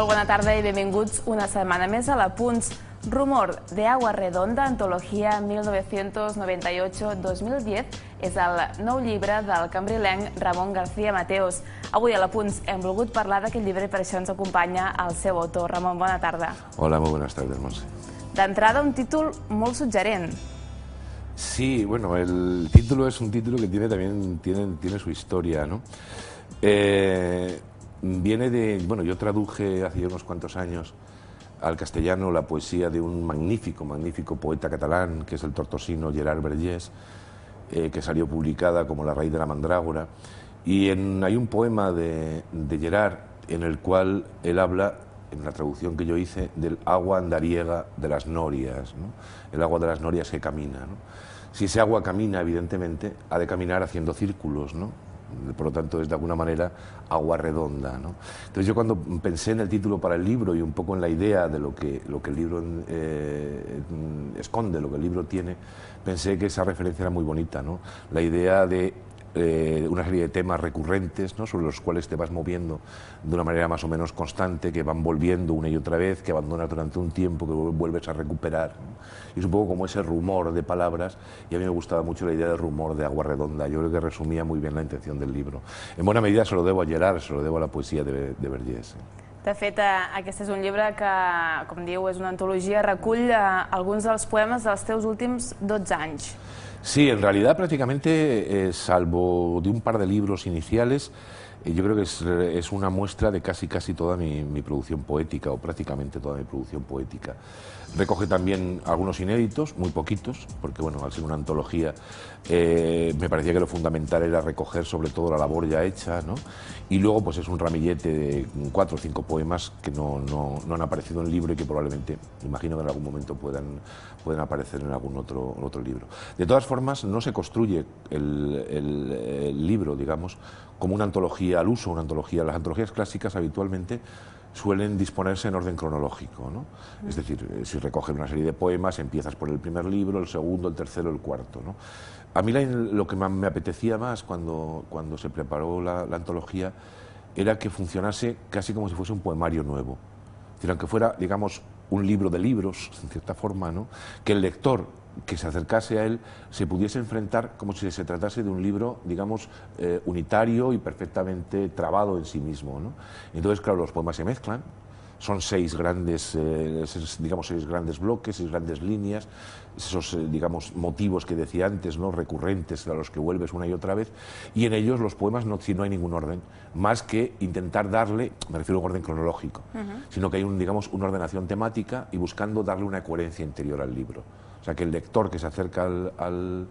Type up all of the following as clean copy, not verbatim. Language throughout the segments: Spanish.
Molt bona tarda i benvinguts una setmana més a l'Apunts. Rumor de Agua Redonda, antologia 1998-2010, és el nou llibre del cambrilenc Ramon García Mateos. Avui a l'Apunts hem volgut parlar d'aquest llibre i per això ens acompanya el seu autor. Ramon, bona tarda. Hola, muy buenas tardes, Monse. D'entrada, un títol molt suggerent. Sí, bueno, el título es un título que tiene su historia, ¿no? Viene de, bueno, yo traduje hace unos cuantos años al castellano la poesía de un magnífico poeta catalán, que es el tortosino Gerard Vergés, que salió publicada como La raíz de la mandrágora. Y hay un poema de Gerard en el cual él habla, en la traducción que yo hice, del agua andariega de las norias, ¿no? El agua de las norias que camina, ¿no? Si ese agua camina, evidentemente, ha de caminar haciendo círculos, ¿no? Por lo tanto, es de alguna manera agua redonda, ¿no? Entonces yo cuando pensé en el título para el libro y un poco en la idea de lo que el libro esconde, lo que el libro tiene, pensé que esa referencia era muy bonita, ¿no? La idea de una serie de temas recurrentes, ¿no? Sobre los cuales te vas moviendo de una manera más o menos constante, que van volviendo una y otra vez, que abandonas durante un tiempo, que vuelves a recuperar, ¿no? Y es un poco como ese rumor de palabras, y a mí me gustaba mucho la idea del rumor de Agua Redonda. Yo creo que resumía muy bien la intención del libro. En buena medida se lo debo a Gerard, se lo debo a la poesía de Vergés. De fet, aquest és un llibre que, com diu, és una antologia, recull alguns dels poemes dels teus últims 12 anys. Sí, en realidad prácticamente, salvo de un par de libros iniciales, yo creo que es una muestra de casi toda mi producción poética, o prácticamente toda mi producción poética. Recoge también algunos inéditos, muy poquitos, porque bueno, al ser una antología me parecía que lo fundamental era recoger sobre todo la labor ya hecha, ¿no? Y luego pues es un ramillete de 4 o 5 poemas que no han aparecido en el libro y que probablemente, imagino que en algún momento puedan aparecer en algún otro libro. De todas formas, no se construye el libro, digamos, como una antología al uso, una antología. Las antologías clásicas habitualmente suelen disponerse en orden cronológico, ¿no? Es decir, si recogen una serie de poemas, empiezas por el primer libro, el segundo, el tercero, el cuarto, ¿no? A mí lo que me apetecía más cuando se preparó la antología era que funcionase casi como si fuese un poemario nuevo. Es decir, aunque fuera, digamos, un libro de libros, en cierta forma, ¿no? Que el lector que se acercase a él se pudiese enfrentar como si se tratase de un libro, digamos, unitario y perfectamente trabado en sí mismo, ¿no? Entonces, claro, los poemas se mezclan, son 6 grandes, digamos, 6 grandes bloques, 6 grandes líneas, esos, digamos, motivos que decía antes, ¿no? Recurrentes, a los que vuelves una y otra vez, y en ellos los poemas no hay ningún orden, más que intentar darle, me refiero a un orden cronológico, sino que hay digamos, una ordenación temática y buscando darle una coherencia interior al libro. O sea, que el lector que se acerca al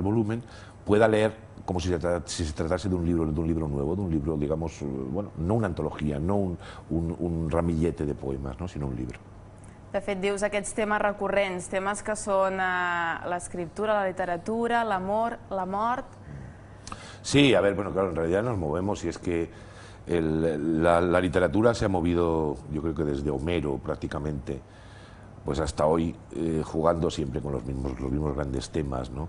volumen pueda leer como si se tratase de un libro nuevo, de un libro, digamos, bueno, no una antología, no un ramillete de poemas, ¿no? Sino un libro. De fet, dius aquests temes recurrents, temes que són l'escriptura, la literatura, l'amor, la mort... Sí, a ver, bueno, claro, en realidad nos movemos y es que la literatura se ha movido, yo creo que desde Homero prácticamente, pues hasta hoy, jugando siempre con los mismos grandes temas, ¿no?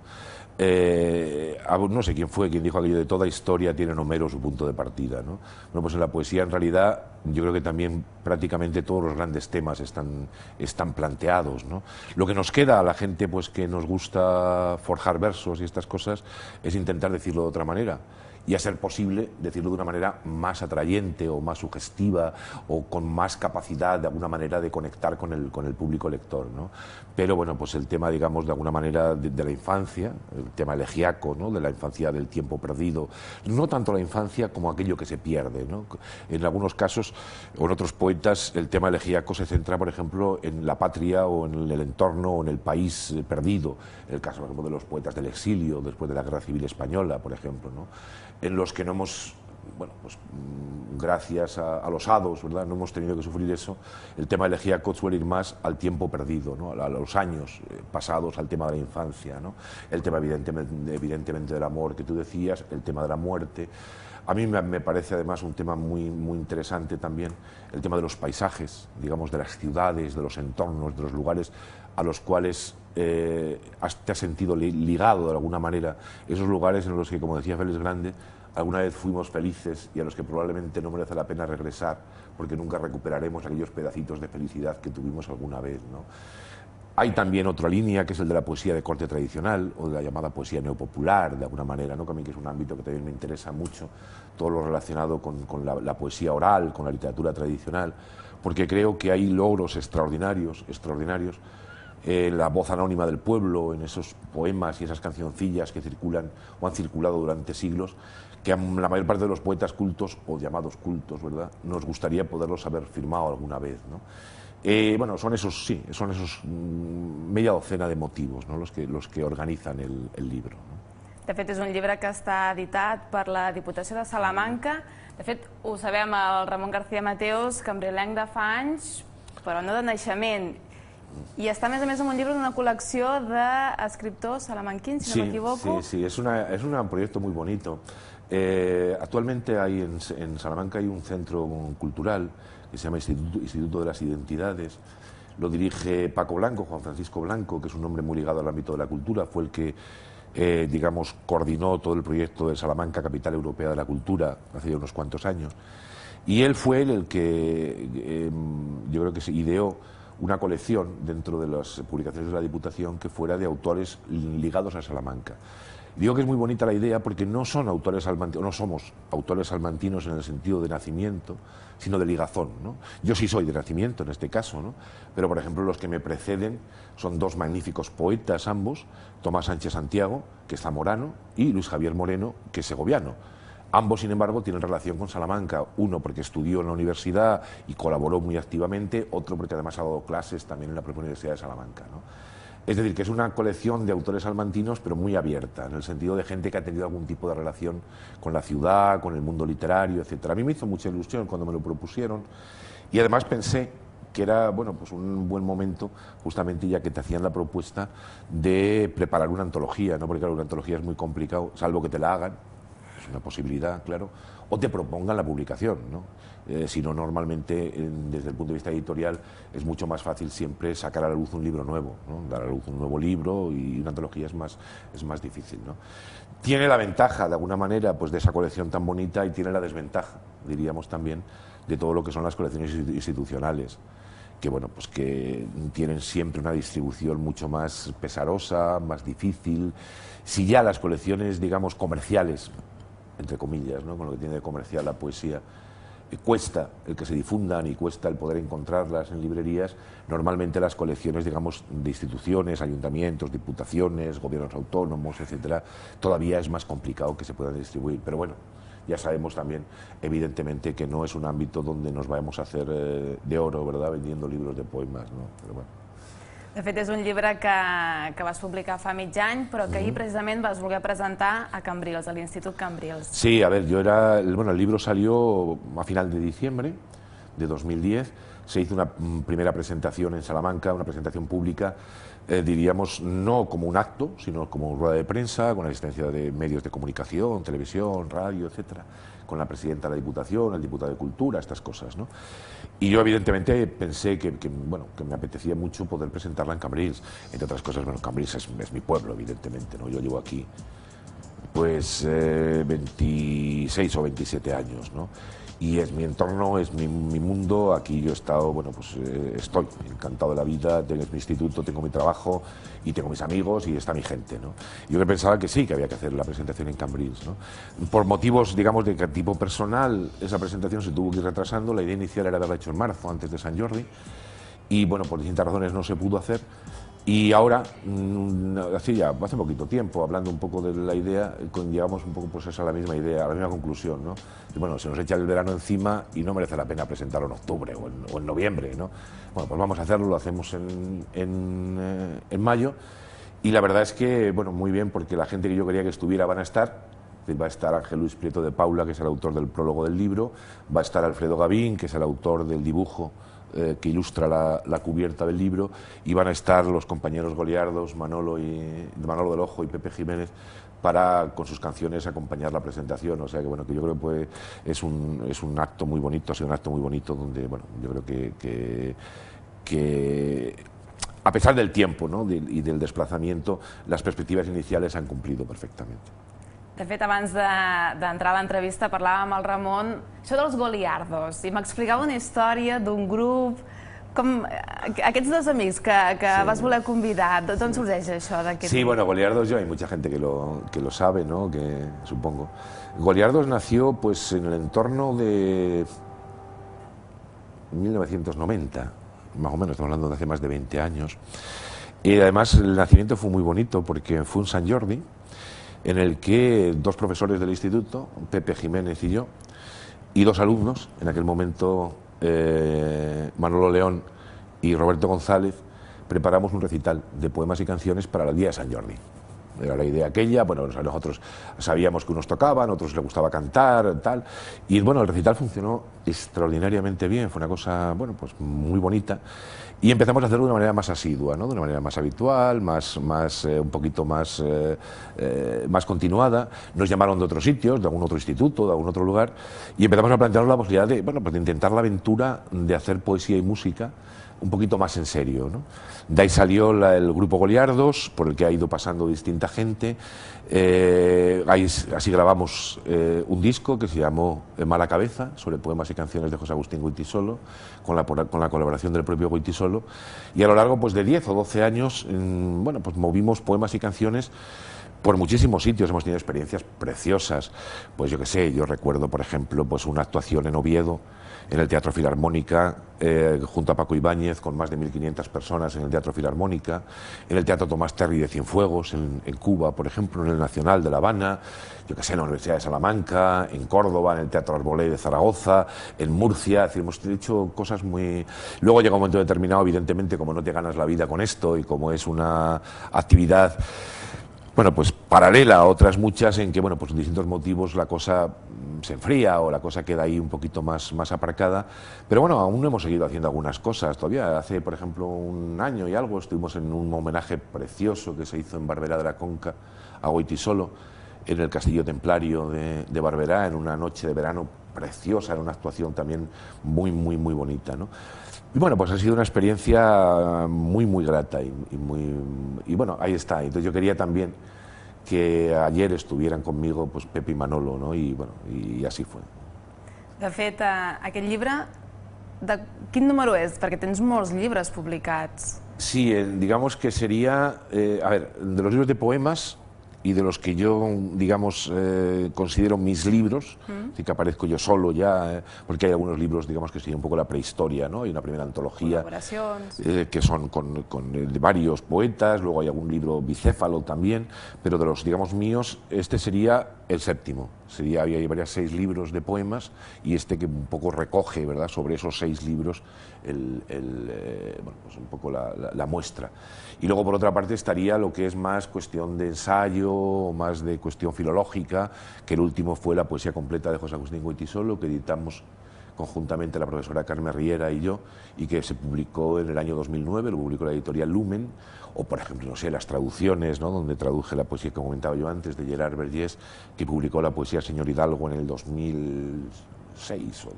No sé quién fue quien dijo aquello de toda historia tiene en Homero su punto de partida, ¿no? Bueno, pues en la poesía en realidad yo creo que también prácticamente todos los grandes temas están planteados, ¿no? Lo que nos queda a la gente pues que nos gusta forjar versos y estas cosas es intentar decirlo de otra manera. Y a ser posible decirlo de una manera más atrayente o más sugestiva o con más capacidad de alguna manera de conectar con el público lector, ¿no? Pero bueno, pues el tema, digamos, de alguna manera de la infancia, el tema elegíaco, ¿no? De la infancia, del tiempo perdido, no tanto la infancia como aquello que se pierde, ¿no? En algunos casos, o en otros poetas, el tema elegíaco se centra, por ejemplo, en la patria o en el entorno o en el país perdido. El caso, por ejemplo, de los poetas del exilio después de la Guerra Civil Española, por ejemplo, ¿no? En los que no hemos, bueno, pues gracias a los hados, ¿verdad?, no hemos tenido que sufrir eso. El tema elegíaco suele ir más al tiempo perdido, ¿no? A los años pasados, al tema de la infancia, ¿no? El tema evidentemente del amor que tú decías, el tema de la muerte. A mí me parece además un tema muy interesante también el tema de los paisajes, digamos, de las ciudades, de los entornos, de los lugares a los cuales te has sentido ligado de alguna manera, esos lugares en los que, como decía Félix Grande, alguna vez fuimos felices y a los que probablemente no merece la pena regresar porque nunca recuperaremos aquellos pedacitos de felicidad que tuvimos alguna vez, ¿no? Hay también otra línea que es el de la poesía de corte tradicional o de la llamada poesía neopopular, de alguna manera, ¿no? Que a mí que es un ámbito que también me interesa mucho, todo lo relacionado con la poesía oral, con la literatura tradicional, porque creo que hay logros extraordinarios en la voz anónima del pueblo, en esos poemas y esas cancioncillas que circulan o han circulado durante siglos, que a la mayor parte de los poetas cultos o llamados cultos, ¿verdad?, nos gustaría poderlos haber firmado alguna vez, ¿no? Bueno, son esos media docena de motivos, ¿no?, los que organizan el libro, ¿no? De fet, és un llibre que està editat per la Diputació de Salamanca. De fet, ho sabem, el Ramon García Mateos, cambrilenc de fa anys, però no de naixement. I està, a més, en un llibre d'una col·lecció d'escriptors salamanquins, si no m'equivoco. Sí, es un proyecto muy bonito. Actualmente en Salamanca hay un centro cultural que se llama Instituto de las Identidades. Lo dirige Paco Blanco, Juan Francisco Blanco, que es un hombre muy ligado al ámbito de la cultura. Fue el que, digamos, coordinó todo el proyecto de Salamanca, Capital Europea de la Cultura, hace ya unos cuantos años. Y él fue el que yo creo que se ideó una colección dentro de las publicaciones de la Diputación que fuera de autores ligados a Salamanca. Digo que es muy bonita la idea porque no son autores salmantinos, no somos autores salmantinos en el sentido de nacimiento, sino de ligazón, ¿no? Yo sí soy de nacimiento en este caso, ¿no? Pero por ejemplo los que me preceden son dos magníficos poetas ambos, Tomás Sánchez Santiago, que es zamorano, y Luis Javier Moreno, que es segoviano. Ambos, sin embargo, tienen relación con Salamanca, uno porque estudió en la universidad y colaboró muy activamente, otro porque además ha dado clases también en la propia Universidad de Salamanca, ¿no? Es decir, que es una colección de autores salmantinos, pero muy abierta, en el sentido de gente que ha tenido algún tipo de relación con la ciudad, con el mundo literario, etc. A mí me hizo mucha ilusión cuando me lo propusieron y además pensé que era, bueno, pues un buen momento, justamente ya que te hacían la propuesta de preparar una antología, ¿no? Porque claro, una antología es muy complicado, salvo que te la hagan, es una posibilidad, claro, o te propongan la publicación, ¿no? Si no, normalmente, desde el punto de vista editorial, es mucho más fácil siempre sacar a la luz un libro nuevo, ¿no? Dar a la luz un nuevo libro, y una antología es más difícil, ¿no? Tiene la ventaja, de alguna manera, pues de esa colección tan bonita, y tiene la desventaja, diríamos también, de todo lo que son las colecciones institucionales, que bueno, pues que tienen siempre una distribución mucho más pesarosa, más difícil. Si ya las colecciones, digamos, comerciales, entre comillas, ¿no?, con lo que tiene de comercial la poesía, cuesta el que se difundan y cuesta el poder encontrarlas en librerías, normalmente las colecciones, digamos, de instituciones, ayuntamientos, diputaciones, gobiernos autónomos, etcétera, todavía es más complicado que se puedan distribuir. Pero bueno, ya sabemos también, evidentemente, que no es un ámbito donde nos vayamos a hacer de oro, ¿verdad?, vendiendo libros de poemas, ¿no? Pero bueno. De fet, és un llibre que vas publicar fa mig any, però que ahir precisament vas voler presentar a Cambrils, a l'Institut Cambrils. Sí, a ver, el libro salió a final de diciembre de 2010, se hizo una primera presentación en Salamanca, una presentación pública, diríamos, no como un acto, sino como una rueda de prensa, con la asistencia de medios de comunicación, televisión, radio, etcétera, con la presidenta de la Diputación, el diputado de Cultura, estas cosas, ¿no? Y yo evidentemente pensé que me apetecía mucho poder presentarla en Cambrils, entre otras cosas. Bueno, Cambrils es mi pueblo, evidentemente, ¿no? Yo llevo aquí pues 26 o 27 años, ¿no? Y es mi entorno, es mi mundo. Aquí yo he estado, bueno, pues estoy encantado de la vida, tengo mi instituto, tengo mi trabajo y tengo mis amigos y está mi gente, ¿no? Yo pensaba que sí, que había que hacer la presentación en Cambrils, ¿no? Por motivos, digamos, de tipo personal, esa presentación se tuvo que ir retrasando. La idea inicial era haberla hecho en marzo, antes de San Jordi, y bueno, por distintas razones no se pudo hacer. Y ahora, hace poquito tiempo, hablando un poco de la idea, llegamos un poco pues a la misma idea, a la misma conclusión, ¿no? Y bueno, se nos echa el verano encima y no merece la pena presentarlo en octubre o en noviembre, ¿no? Bueno, pues vamos a hacerlo, lo hacemos en mayo, y la verdad es que, bueno, muy bien, porque la gente que yo quería que estuviera van a estar. Va a estar Ángel Luis Prieto de Paula, que es el autor del prólogo del libro, va a estar Alfredo Gavín, que es el autor del dibujo que ilustra la cubierta del libro, y van a estar los compañeros goliardos Manolo del Ojo y Pepe Jiménez para, con sus canciones, acompañar la presentación. O sea que bueno, que yo creo que es un acto muy bonito, ha sido un acto muy bonito donde, bueno, yo creo que a pesar del tiempo, ¿no?, y del desplazamiento, las perspectivas iniciales han cumplido perfectamente. De fet, abans d'entrar a l'entrevista parlàvem amb el Ramon això dels goliardos i m'explicava una història d'un grup, com aquests dos amics que vas voler convidar, d'on sorgeix això? Sí, bueno, Goliardos, hay mucha gente que lo sabe, ¿no? Que supongo. Goliardos nació pues en el entorno de 1990, más o menos, estamos hablando de hace más de 20 años. Y además el nacimiento fue muy bonito porque fue un Sant Jordi en el que dos profesores del instituto, Pepe Jiménez y yo, y dos alumnos, en aquel momento Manolo León y Roberto González, preparamos un recital de poemas y canciones para el día de Sant Jordi. Era la idea aquella, bueno, nosotros sabíamos que unos tocaban, otros les gustaba cantar, tal, y bueno, el recital funcionó extraordinariamente bien, fue una cosa, bueno, pues muy bonita, y empezamos a hacerlo de una manera más asidua, ¿no? De una manera más habitual, un poquito más continuada. Nos llamaron de otros sitios, de algún otro instituto, de algún otro lugar, y empezamos a plantearnos la posibilidad de, bueno, pues de intentar la aventura de hacer poesía y música un poquito más en serio, ¿no? De ahí salió el grupo Goliardos, por el que ha ido pasando distinta gente. Así grabamos un disco que se llamó Mala Cabeza, sobre poemas y canciones de José Agustín Goytisolo, con la colaboración del propio Goytisolo. Y a lo largo pues, de 10 o 12 años, bueno, pues movimos poemas y canciones por muchísimos sitios. Hemos tenido experiencias preciosas. Pues yo qué sé, yo recuerdo, por ejemplo, pues una actuación en Oviedo, en el Teatro Filarmónica, junto a Paco Ibáñez, con más de 1.500 personas en el Teatro Filarmónica, en el Teatro Tomás Terry de Cienfuegos, en Cuba, por ejemplo, en el Nacional de La Habana, yo qué sé, en la Universidad de Salamanca, en Córdoba, en el Teatro Arbolé de Zaragoza, en Murcia. Es decir, hemos hecho cosas muy... Luego llega un momento determinado, evidentemente, como no te ganas la vida con esto y como es una actividad, bueno, pues paralela a otras muchas en que, bueno, pues por distintos motivos la cosa se enfría o la cosa queda ahí un poquito más aparcada, pero bueno, aún hemos seguido haciendo algunas cosas. Todavía hace, por ejemplo, un año y algo estuvimos en un homenaje precioso que se hizo en Barberá de la Conca a Goytisolo, en el Castillo Templario de Barberá, en una noche de verano preciosa, en una actuación también muy bonita, ¿no? Y bueno, pues ha sido una experiencia muy grata y bueno, ahí está. Entonces yo quería también que ayer estuvieran conmigo pues Pepe y Manolo, ¿no? Y bueno, y así fue. De fet, aquest llibre, de quin número és? Perquè tens molts llibres publicats. Sí, digamos que sería, a ver, de los libros de poemas y de los que yo, digamos, considero mis libros, así que aparezco yo solo ya, porque hay algunos libros, digamos, que sería un poco la prehistoria, ¿no? Hay una primera antología que son con de varios poetas, luego hay algún libro bicéfalo también, pero de los, digamos, míos, este sería el séptimo. Hay 6 libros de poemas y este que un poco recoge, ¿verdad?, sobre esos 6 libros bueno, pues un poco la muestra. Y luego, por otra parte, estaría lo que es más cuestión de ensayo, o más de cuestión filológica, que el último fue la poesía completa de José Agustín Goytisolo, que editamos conjuntamente la profesora Carmen Riera y yo, y que se publicó en el año 2009, lo publicó la editorial Lumen, o por ejemplo, no sé, las traducciones, ¿no?, donde traduje la poesía que comentaba yo antes, de Gerard Vergés, que publicó la poesía Señor Hidalgo en el 2006, o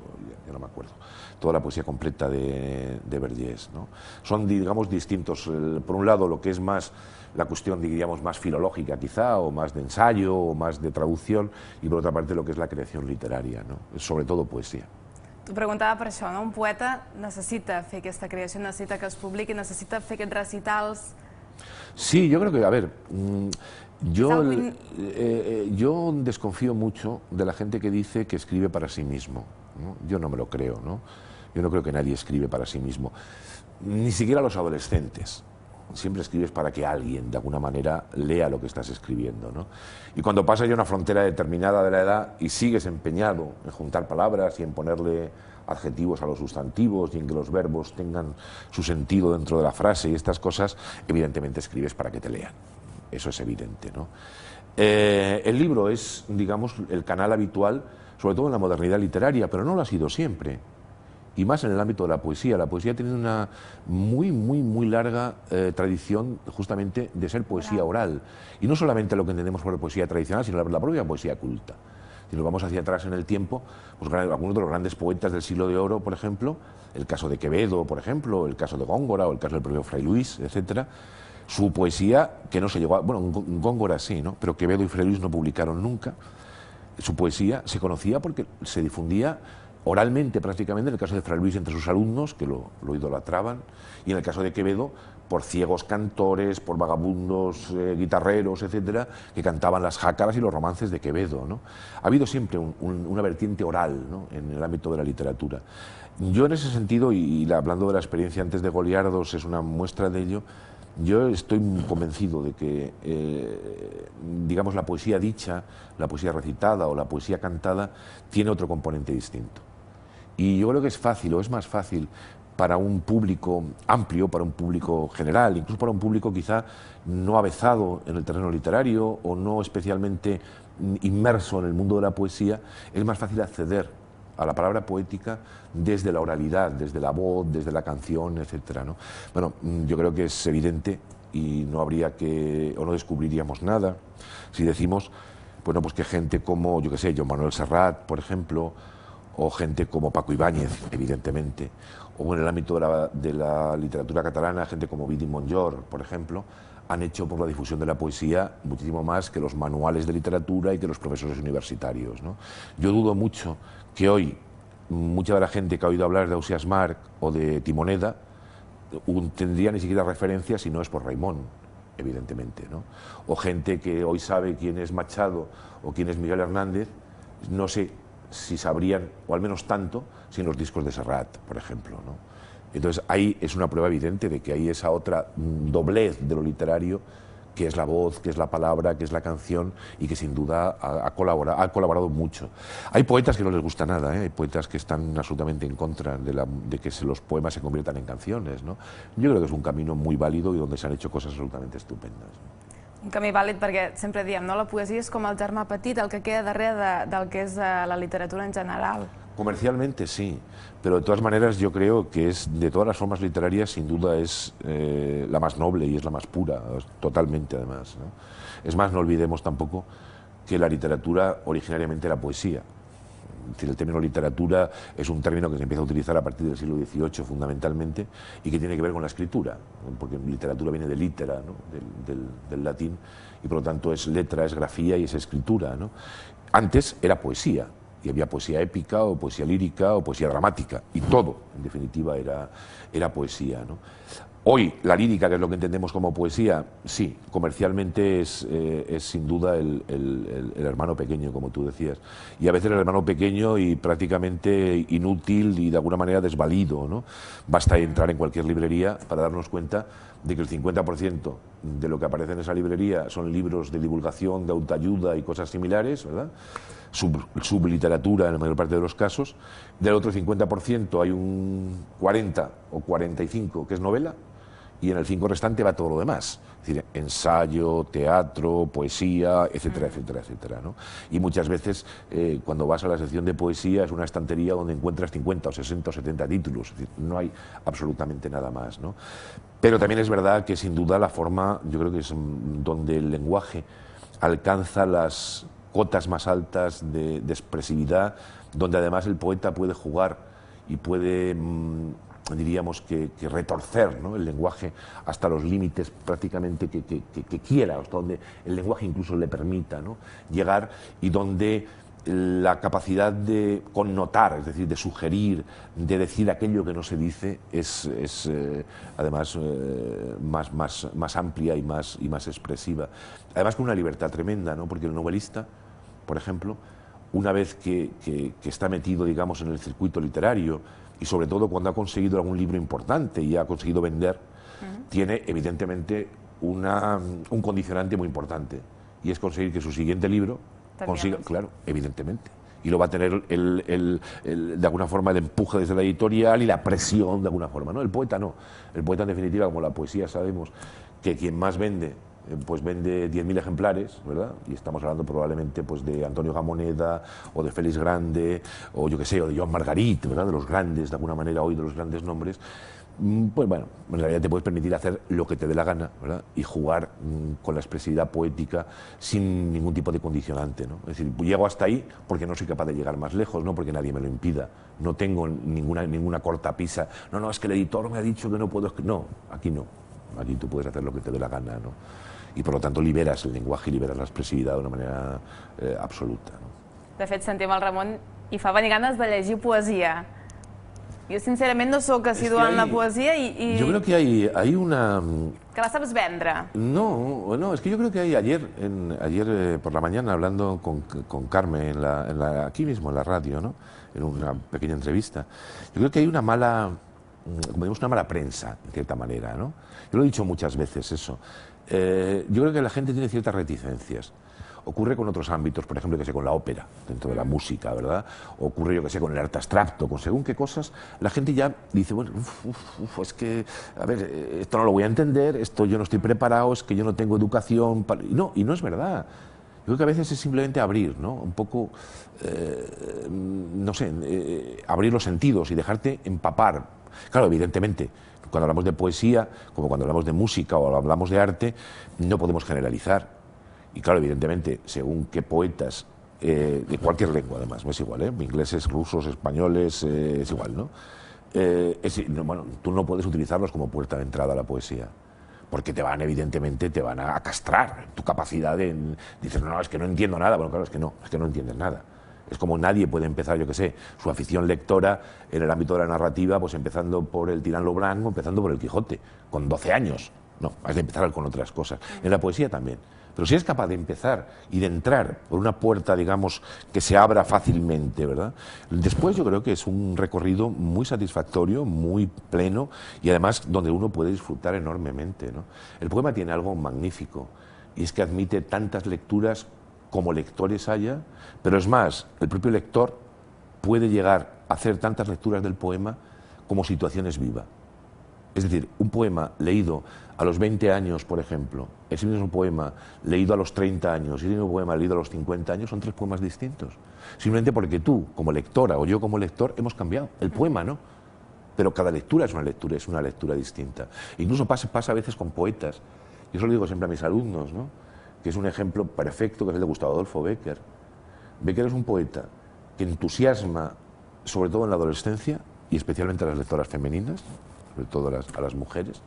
ya no me acuerdo, toda la poesía completa de Vergés, ¿no? Son, digamos, distintos, por un lado, lo que es más la cuestión, diríamos, más filológica quizá, o más de ensayo, o más de traducción, y por otra parte lo que es la creación literaria, ¿no? Sobre todo poesía. T'ho preguntava per això, no? Un poeta necessita fer aquesta creació, necessita que es publiqui, necessita fer aquests recitals. Sí, yo creo que, a ver, yo desconfío mucho de la gente que dice que escribe para sí mismo, ¿no? Yo no me lo creo, ¿no? Yo no creo que nadie escribe para sí mismo, ni siquiera los adolescentes. Siempre escribes para que alguien, de alguna manera, lea lo que estás escribiendo, ¿no? Y cuando pasas ya una frontera determinada de la edad y sigues empeñado en juntar palabras y en ponerle adjetivos a los sustantivos y en que los verbos tengan su sentido dentro de la frase y estas cosas, evidentemente escribes para que te lean. Eso es evidente, ¿no? El libro es, digamos, el canal habitual, sobre todo en la modernidad literaria, pero no lo ha sido siempre. Y más en el ámbito de la poesía. La poesía tiene una muy larga tradición justamente de ser poesía oral. Y no solamente lo que entendemos por poesía tradicional, sino la propia poesía culta. Si nos vamos hacia atrás en el tiempo, pues algunos de los grandes poetas del siglo de oro, por ejemplo, el caso de Quevedo, por ejemplo, el caso de Góngora o el caso del propio Fray Luis, etcétera, Su poesía, que no se llegó a... Bueno, Góngora sí, ¿no? Pero Quevedo y Fray Luis no publicaron nunca. Su poesía se conocía porque se difundía oralmente prácticamente, en el caso de Fray Luis entre sus alumnos, que lo idolatraban, y en el caso de Quevedo por ciegos cantores, por vagabundos guitarreros, etcétera, que cantaban las jácaras y los romances de Quevedo, ¿no? Ha habido siempre una vertiente oral, ¿no?, en el ámbito de la literatura. Yo en ese sentido, y hablando de la experiencia antes de Goliardos, es una muestra de ello. Yo estoy convencido de que, digamos, la poesía dicha, la poesía recitada o la poesía cantada tiene otro componente distinto. Y yo creo que es fácil, o es más fácil, para un público amplio, para un público general, incluso para un público quizá no avezado en el terreno literario o no especialmente inmerso en el mundo de la poesía, es más fácil acceder a la palabra poética desde la oralidad, desde la voz, desde la canción, etcétera, ¿no? Bueno, yo creo que es evidente y no habría que, o no descubriríamos nada si decimos, bueno, pues que gente como, yo qué sé, Joan Manuel Serrat, por ejemplo, o gente como Paco Ibáñez, evidentemente, o en el ámbito de la literatura catalana, gente como Viti Monjor, por ejemplo, han hecho por la difusión de la poesía muchísimo más que los manuales de literatura y que los profesores universitarios, ¿no? Yo dudo mucho que hoy mucha de la gente que ha oído hablar de Ausiàs Marc o de Timoneda tendría ni siquiera referencia si no es por Raimon, evidentemente, ¿no? O gente que hoy sabe quién es Machado o quién es Miguel Hernández, no sé si sabrían, o al menos tanto, sin los discos de Serrat, por ejemplo, ¿no? Entonces ahí es una prueba evidente de que hay esa otra doblez de lo literario, que es la voz, que es la palabra, que es la canción, y que sin duda ha colaborado mucho. Hay poetas que no les gusta nada, ¿eh? Hay poetas que están absolutamente en contra de que los poemas se conviertan en canciones, ¿no? Yo creo que es un camino muy válido y donde se han hecho cosas absolutamente estupendas. Un camí vàlid perquè sempre diem, no? La poesia és com el germà petit, el que queda darrere del que és la literatura en general. Comercialmente sí, pero de todas maneras yo creo que es de todas las formas literarias sin duda es la más noble y es la más pura, totalmente además, ¿no? Es más, no olvidemos tampoco que la literatura originariamente era poesía. Es decir, el término literatura es un término que se empieza a utilizar a partir del siglo XVIII fundamentalmente y que tiene que ver con la escritura, porque literatura viene de litera, ¿no?, del latín, y por lo tanto es letra, es grafía y es escritura, ¿no? Antes era poesía, y había poesía épica o poesía lírica o poesía dramática, y todo, en definitiva, era poesía, ¿no? Hoy, la lírica, que es lo que entendemos como poesía, sí, comercialmente es sin duda el hermano pequeño, como tú decías. Y a veces el hermano pequeño y prácticamente inútil y de alguna manera desvalido, ¿no? Basta entrar en cualquier librería para darnos cuenta de que el 50% de lo que aparece en esa librería son libros de divulgación, de autoayuda y cosas similares, ¿verdad?, subliteratura en la mayor parte de los casos. Del otro 50% hay un 40 o 45 que es novela, y en el 5 restante va todo lo demás, es decir, ensayo, teatro, poesía, etcétera, etcétera, etcétera, ¿no? Y muchas veces cuando vas a la sección de poesía es una estantería donde encuentras 50 o 60 o 70 títulos, es decir, no hay absolutamente nada más, ¿no? Pero también es verdad que sin duda la forma, yo creo que es donde el lenguaje alcanza las cotas más altas de expresividad, donde además el poeta puede jugar y puede, diríamos que retorcer, ¿no?, el lenguaje hasta los límites prácticamente que quiera, hasta donde el lenguaje incluso le permita, ¿no?, llegar, y donde la capacidad de connotar, es decir, de sugerir, de decir aquello que no se dice, es además más amplia y más expresiva. Además con una libertad tremenda, ¿no?, porque el novelista, por ejemplo, una vez que está metido, digamos, en el circuito literario, y sobre todo cuando ha conseguido algún libro importante y ha conseguido vender, tiene evidentemente un condicionante muy importante, y es conseguir que su siguiente libro consiga, claro, evidentemente, y lo va a tener de alguna forma el empuje desde la editorial y la presión de alguna forma, ¿no? El poeta no. El poeta, en definitiva, como la poesía sabemos que quien más vende, pues vende 10.000 ejemplares, ¿verdad? Y estamos hablando probablemente pues de Antonio Gamoneda o de Félix Grande o yo qué sé, o de Joan Margarit, ¿verdad?, de los grandes, de alguna manera hoy de los grandes nombres. Pues bueno, en realidad te puedes permitir hacer lo que te dé la gana, ¿verdad?, y jugar con la expresividad poética sin ningún tipo de condicionante, ¿no? Es decir, llego hasta ahí porque no soy capaz de llegar más lejos, no porque nadie me lo impida, no tengo ninguna cortapisa, no, es que el editor me ha dicho que no puedo, no, aquí no. Aquí tú puedes hacer lo que te dé la gana, ¿no? Y por lo tanto liberas el lenguaje y liberas la expresividad de una manera absoluta, ¿no? De fet, sentim el Ramon i fa venir ganes de llegir poesia. Jo, sincerament, no sóc assidua en la poesia y... Yo creo que hay una... Que la sabes vendre. No, es que yo creo que ayer por la mañana, hablando con Carmen aquí mismo en la radio, ¿no? En una pequeña entrevista, yo creo que hay una mala, como digamos, una mala prensa, en cierta manera, ¿no? Yo lo he dicho muchas veces eso. Yo creo que la gente tiene ciertas reticencias. Ocurre con otros ámbitos, por ejemplo, que sé, con la ópera, dentro de la música, ¿verdad? Ocurre, yo que sé, con el arte abstracto, con según qué cosas, la gente ya dice, bueno, es que, a ver, esto no lo voy a entender, esto yo no estoy preparado, es que yo no tengo educación. Y no es verdad. Yo creo que a veces es simplemente abrir, ¿no? Un poco, no sé, abrir los sentidos y dejarte empapar. Claro, evidentemente, cuando hablamos de poesía, como cuando hablamos de música o hablamos de arte, no podemos generalizar. Y claro, evidentemente, según qué poetas, de cualquier lengua además, no es igual, ingleses, rusos, españoles, es igual, ¿no? Bueno, tú no puedes utilizarlos como puerta de entrada a la poesía, porque evidentemente te van a castrar tu capacidad de... Dices, no, es que no entiendo nada. Bueno, claro, es que no entiendes nada. Es como nadie puede empezar, yo qué sé, su afición lectora en el ámbito de la narrativa, pues empezando por el Tirán lo Blanco, empezando por el Quijote, con 12 años. No, has de empezar con otras cosas. En la poesía también. Pero si eres capaz de empezar y de entrar por una puerta, digamos, que se abra fácilmente, ¿verdad? Después yo creo que es un recorrido muy satisfactorio, muy pleno y además donde uno puede disfrutar enormemente, ¿no? El poema tiene algo magnífico y es que admite tantas lecturas como lectores haya, pero es más, el propio lector puede llegar a hacer tantas lecturas del poema como situaciones vivas. Es decir, un poema leído a los 20 años, por ejemplo, ese mismo poema leído a los 30 años y ese mismo poema leído a los 50 años son tres poemas distintos. Simplemente porque tú, como lectora, o yo como lector, hemos cambiado. El poema no. Pero cada lectura es una lectura distinta. Incluso pasa a veces con poetas. Yo eso lo digo siempre a mis alumnos, ¿no? Que es un ejemplo perfecto, que es el de Gustavo Adolfo Bécquer. Bécquer es un poeta que entusiasma, sobre todo en la adolescencia, y especialmente a las lectoras femeninas, sobre todo a las mujeres,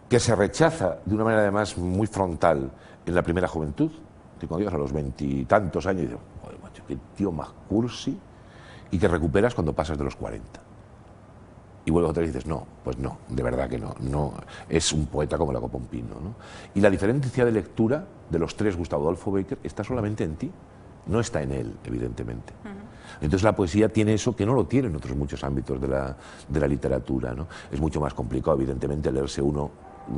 que se rechaza de una manera además muy frontal en la primera juventud, que cuando llegas a los 20 y tantos años dices, joder, macho, qué tío más cursi, y que recuperas cuando pasas de los 40. Y vuelves otra vez y dices, no, pues no, de verdad que no, es un poeta como la copa un pino, ¿no? Y la diferencia de lectura de los tres Gustavo Adolfo Bécquer está solamente en ti, no está en él, evidentemente. Entonces la poesía tiene eso que no lo tiene en otros muchos ámbitos de la literatura, ¿no? Es mucho más complicado, evidentemente, leerse uno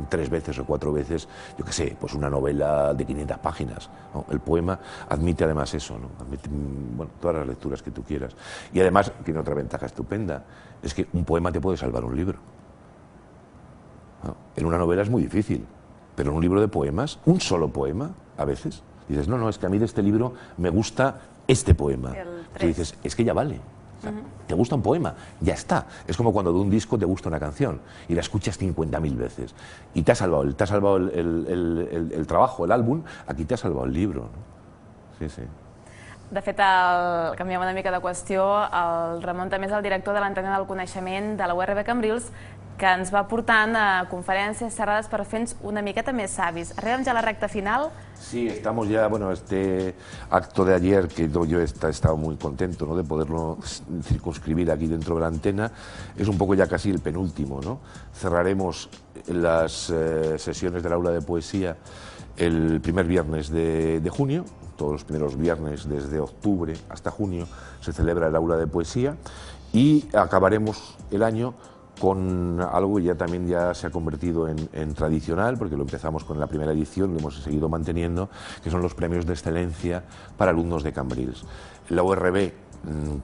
3 veces o 4 veces, yo qué sé, pues una novela de 500 páginas, ¿no? El poema admite además eso, ¿no? Admite, bueno, todas las lecturas que tú quieras. Y además tiene otra ventaja estupenda, es que un poema te puede salvar un libro, ¿no? En una novela es muy difícil, pero en un libro de poemas, un solo poema, a veces, dices, no, es que a mí de este libro me gusta este poema. Tú dices, es que ya vale. O sea, te gusta un poema, ya está. Es como cuando de un disco te gusta una canción y la escuchas 50.000 veces y te ha salvado el trabajo, el álbum, aquí te ha salvado el libro, ¿no? Sí, sí. De fet, canviem una mica de qüestió, el Ramon també és el director de l'Antena del Coneixement de la URB Cambrils, que ens va portant a conferències, xerrades per fer-nos una miqueta més savis. Arribem ja a la recta final. Sí, estamos ya, bueno, este acto de ayer, que yo he estado muy contento, ¿no?, de poderlo circunscribir aquí dentro de la antena, es un poco ya casi el penúltimo, ¿no? Cerraremos las sesiones del aula de poesía el primer viernes de junio. Todos los primeros viernes desde octubre hasta junio se celebra el aula de poesía y acabaremos el año con algo que también se ha convertido en tradicional, porque lo empezamos con la primera edición, lo hemos seguido manteniendo, que son los premios de excelencia para alumnos de Cambrils. La URB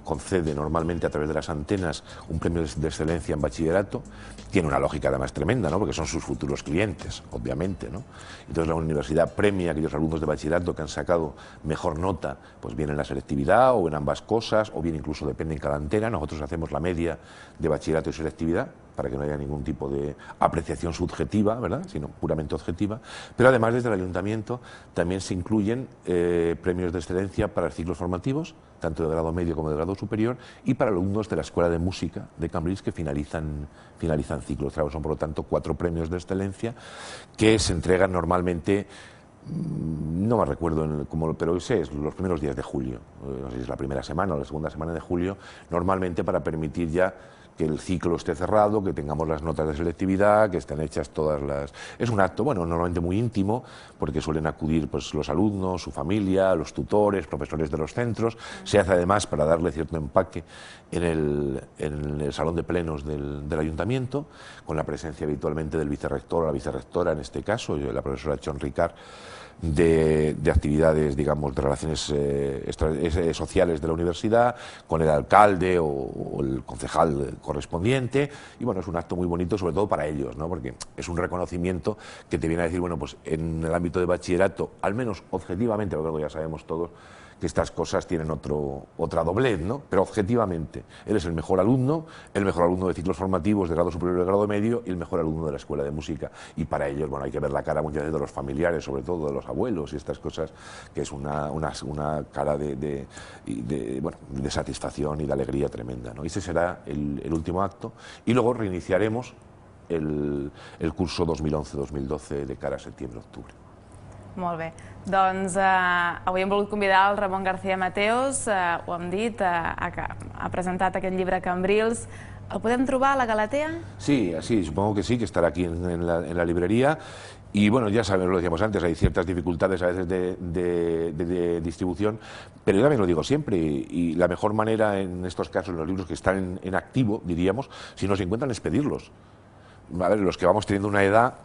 concede normalmente a través de las antenas un premio de excelencia en bachillerato. Tiene una lógica además tremenda, ¿no?, porque son sus futuros clientes, obviamente, ¿no? Entonces la universidad premia a aquellos alumnos de bachillerato que han sacado mejor nota, pues bien en la selectividad o en ambas cosas, o bien incluso depende en cada antena. Nosotros hacemos la media de bachillerato y selectividad, para que no haya ningún tipo de apreciación subjetiva, ¿verdad?, sino puramente objetiva. Pero además desde el Ayuntamiento también se incluyen premios de excelencia para ciclos formativos, tanto de grado medio como de grado superior, y para alumnos de la Escuela de Música de Cambrils que finalizan ciclos. Son, por lo tanto, 4 premios de excelencia que se entregan normalmente, no me recuerdo, pero sé, es los primeros días de julio, no sé si es la primera semana o la segunda semana de julio, normalmente para permitir ya que el ciclo esté cerrado, que tengamos las notas de selectividad, que estén hechas todas las... Es un acto, bueno, normalmente muy íntimo, porque suelen acudir pues los alumnos, su familia, los tutores, profesores de los centros. Se hace además para darle cierto empaque en el salón de plenos del Ayuntamiento, con la presencia habitualmente del vicerrector o la vicerrectora, en este caso, la profesora Chon Ricard, de actividades, digamos, de relaciones sociales de la universidad, con el alcalde o el concejal correspondiente, y bueno, es un acto muy bonito, sobre todo para ellos, ¿no?, porque es un reconocimiento que te viene a decir, bueno, pues en el ámbito de bachillerato, al menos objetivamente, porque ya sabemos todos que estas cosas tienen otra doblez, ¿no?, pero objetivamente, él es el mejor alumno de ciclos formativos de grado superior y de grado medio, y el mejor alumno de la Escuela de Música, y para ellos, bueno, hay que ver la cara muchas veces de los familiares, sobre todo de los abuelos y estas cosas, que es una cara de satisfacción y de alegría tremenda, ¿no? Y ese será el último acto, y luego reiniciaremos el curso 2011-2012 de cara a septiembre-octubre. Molt bé. Doncs avui hem volgut convidar el Ramon García Mateos, ho hem dit, ha presentat aquest llibre Cambrils. ¿El podem trobar a la Galatea? Sí, supongo que sí, que estará aquí en la librería. Y bueno, ya sabemos, lo decíamos antes, hay ciertas dificultades a veces de distribución, pero yo también lo digo siempre, y la mejor manera en estos casos, los libros que están en activo, diríamos, si nos encuentran, es pedirlos. A ver, los que vamos teniendo una edad,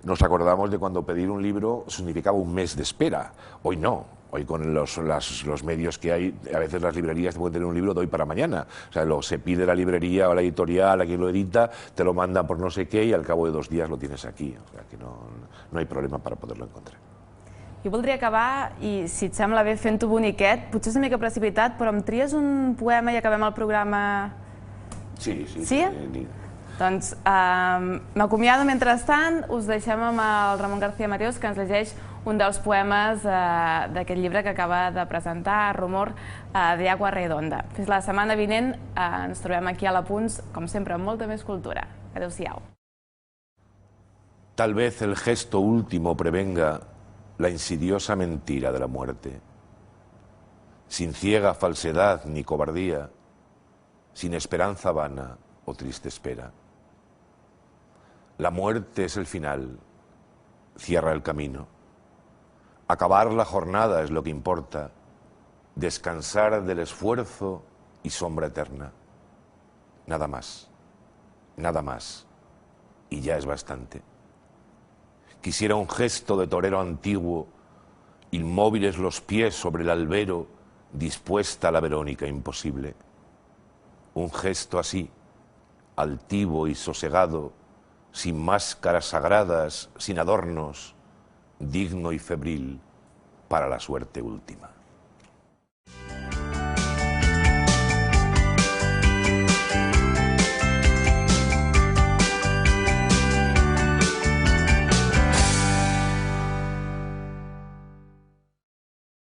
nos acordamos de cuando pedir un libro significaba un mes de espera. Hoy no. Hoy con los medios que hay, a veces las librerías te pueden tener un libro de hoy para mañana. O sea, se pide la librería o la editorial a quien lo edita, te lo manda por no sé qué y al cabo de 2 días lo tienes aquí. O sea, que no hay problema para poderlo encontrar. Jo voldria acabar, i si et sembla bé, fent-ho boniquet, potser és una mica precipitat, però em tries un poema i acabem el programa... Sí. Doncs m'acomiado mentrestant, us deixem amb el Ramon García Mateos, que ens llegeix un dels poemes d'aquest llibre que acaba de presentar, Rumor de Agua Redonda. Fins la setmana vinent ens trobem aquí a l'Apunts, com sempre, amb molta més cultura. Adéu-siau. Tal vez el gesto último prevenga la insidiosa mentira de la muerte, sin ciega falsedad ni cobardía, sin esperanza vana o triste espera. La muerte es el final, cierra el camino. Acabar la jornada es lo que importa, descansar del esfuerzo y sombra eterna. Nada más, y ya es bastante. Quisiera un gesto de torero antiguo, inmóviles los pies sobre el albero, dispuesta a la Verónica imposible. Un gesto así, altivo y sosegado, sin máscaras sagradas, sin adornos, digno y febril para la suerte última.